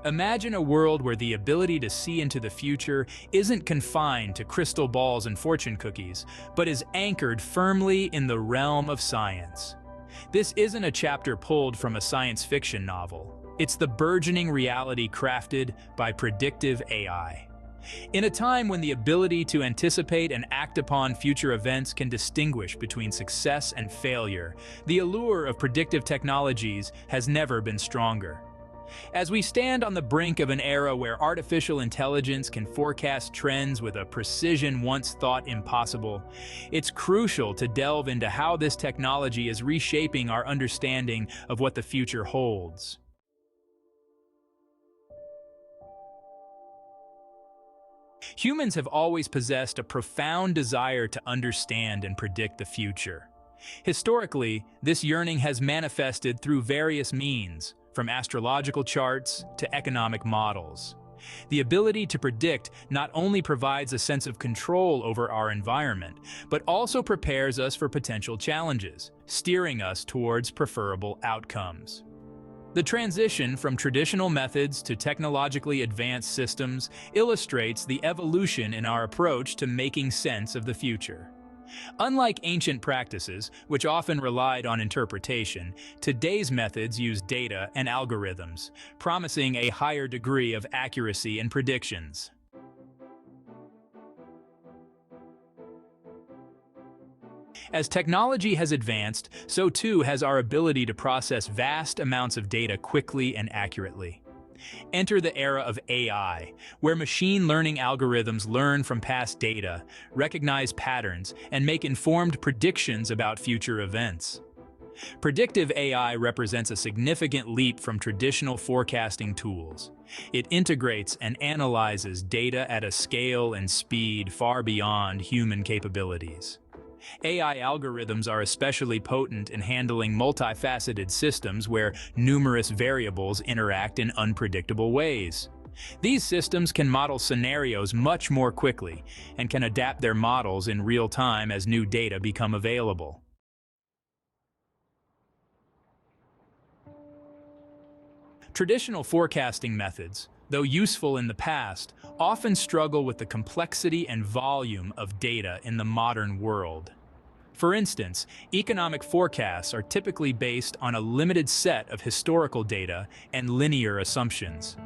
Imagine a world where the ability to see into the future isn't confined to crystal balls and fortune cookies, but is anchored firmly in the realm of science. This isn't a chapter pulled from a science fiction novel. It's the burgeoning reality crafted by predictive AI. In a time when the ability to anticipate and act upon future events can distinguish between success and failure, the allure of predictive technologies has never been stronger. As we stand on the brink of an era where artificial intelligence can forecast trends with a precision once thought impossible, it's crucial to delve into how this technology is reshaping our understanding of what the future holds. Humans have always possessed a profound desire to understand and predict the future. Historically, this yearning has manifested through various means, from astrological charts to economic models. The ability to predict not only provides a sense of control over our environment, but also prepares us for potential challenges, steering us towards preferable outcomes. The transition from traditional methods to technologically advanced systems illustrates the evolution in our approach to making sense of the future. Unlike ancient practices, which often relied on interpretation, today's methods use data and algorithms, promising a higher degree of accuracy in predictions. As technology has advanced, so too has our ability to process vast amounts of data quickly and accurately. Enter the era of AI, where machine learning algorithms learn from past data, recognize patterns, and make informed predictions about future events. Predictive AI represents a significant leap from traditional forecasting tools. It integrates and analyzes data at a scale and speed far beyond human capabilities. AI algorithms are especially potent in handling multifaceted systems where numerous variables interact in unpredictable ways. These systems can model scenarios much more quickly and can adapt their models in real time as new data become available. Traditional forecasting methods, though useful in the past, often struggle with the complexity and volume of data in the modern world. For instance, economic forecasts are typically based on a limited set of historical data and linear assumptions.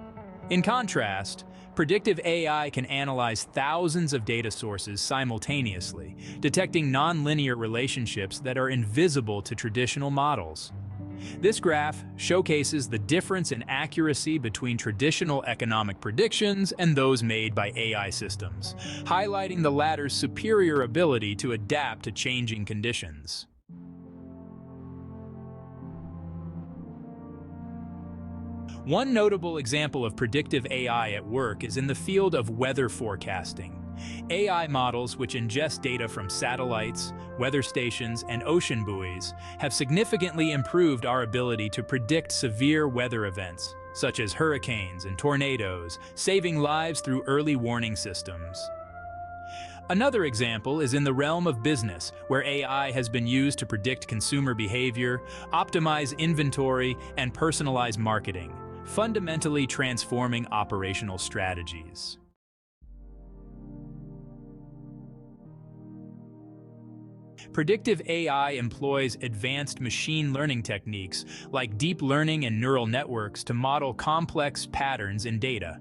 In contrast, predictive AI can analyze thousands of data sources simultaneously, detecting nonlinear relationships that are invisible to traditional models. This graph showcases the difference in accuracy between traditional economic predictions and those made by AI systems, highlighting the latter's superior ability to adapt to changing conditions. One notable example of predictive AI at work is in the field of weather forecasting. AI models, which ingest data from satellites, weather stations, and ocean buoys, have significantly improved our ability to predict severe weather events, such as hurricanes and tornadoes, saving lives through early warning systems. Another example is in the realm of business, where AI has been used to predict consumer behavior, optimize inventory, and personalize marketing, fundamentally transforming operational strategies. Predictive AI employs advanced machine learning techniques like deep learning and neural networks to model complex patterns in data.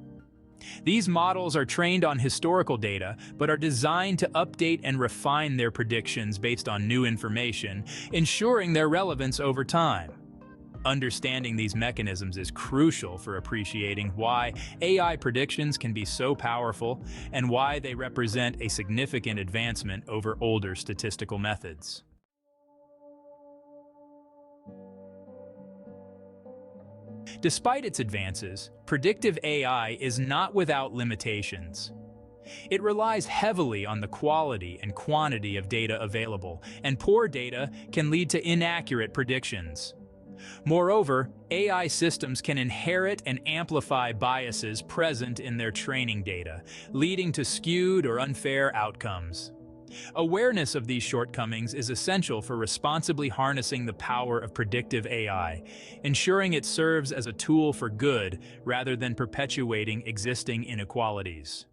These models are trained on historical data, but are designed to update and refine their predictions based on new information, ensuring their relevance over time. Understanding these mechanisms is crucial for appreciating why AI predictions can be so powerful and why they represent a significant advancement over older statistical methods. Despite its advances, predictive AI is not without limitations. It relies heavily on the quality and quantity of data available, and poor data can lead to inaccurate predictions. Moreover, AI systems can inherit and amplify biases present in their training data, leading to skewed or unfair outcomes. Awareness of these shortcomings is essential for responsibly harnessing the power of predictive AI, ensuring it serves as a tool for good rather than perpetuating existing inequalities.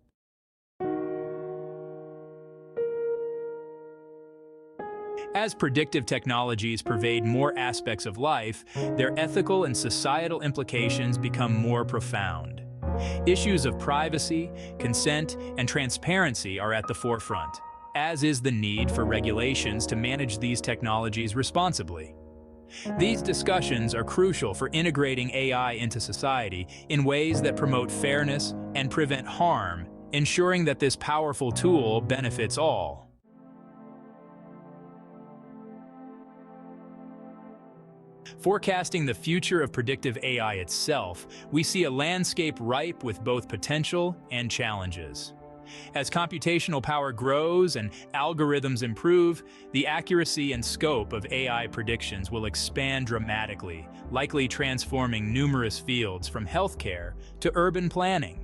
As predictive technologies pervade more aspects of life, their ethical and societal implications become more profound. Issues of privacy, consent, and transparency are at the forefront, as is the need for regulations to manage these technologies responsibly. These discussions are crucial for integrating AI into society in ways that promote fairness and prevent harm, ensuring that this powerful tool benefits all. Forecasting the future of predictive AI itself, we see a landscape ripe with both potential and challenges. As computational power grows and algorithms improve, the accuracy and scope of AI predictions will expand dramatically, likely transforming numerous fields from healthcare to urban planning.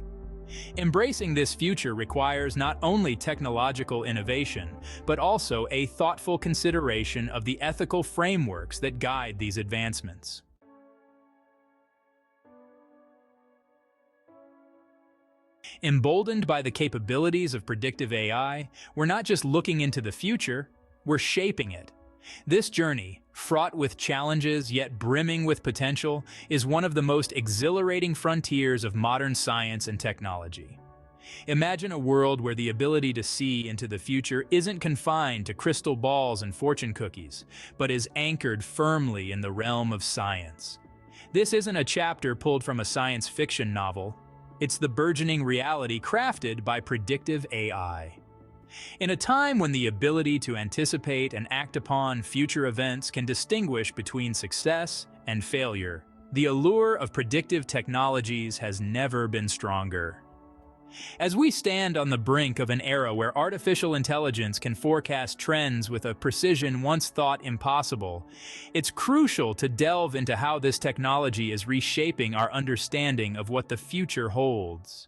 Embracing this future requires not only technological innovation, but also a thoughtful consideration of the ethical frameworks that guide these advancements. Emboldened by the capabilities of predictive AI, we're not just looking into the future, we're shaping it. This journey, fraught with challenges yet brimming with potential, is one of the most exhilarating frontiers of modern science and technology. Imagine a world where the ability to see into the future isn't confined to crystal balls and fortune cookies, but is anchored firmly in the realm of science. This isn't a chapter pulled from a science fiction novel. It's the burgeoning reality crafted by predictive AI. In a time when the ability to anticipate and act upon future events can distinguish between success and failure, the allure of predictive technologies has never been stronger. As we stand on the brink of an era where artificial intelligence can forecast trends with a precision once thought impossible, it's crucial to delve into how this technology is reshaping our understanding of what the future holds.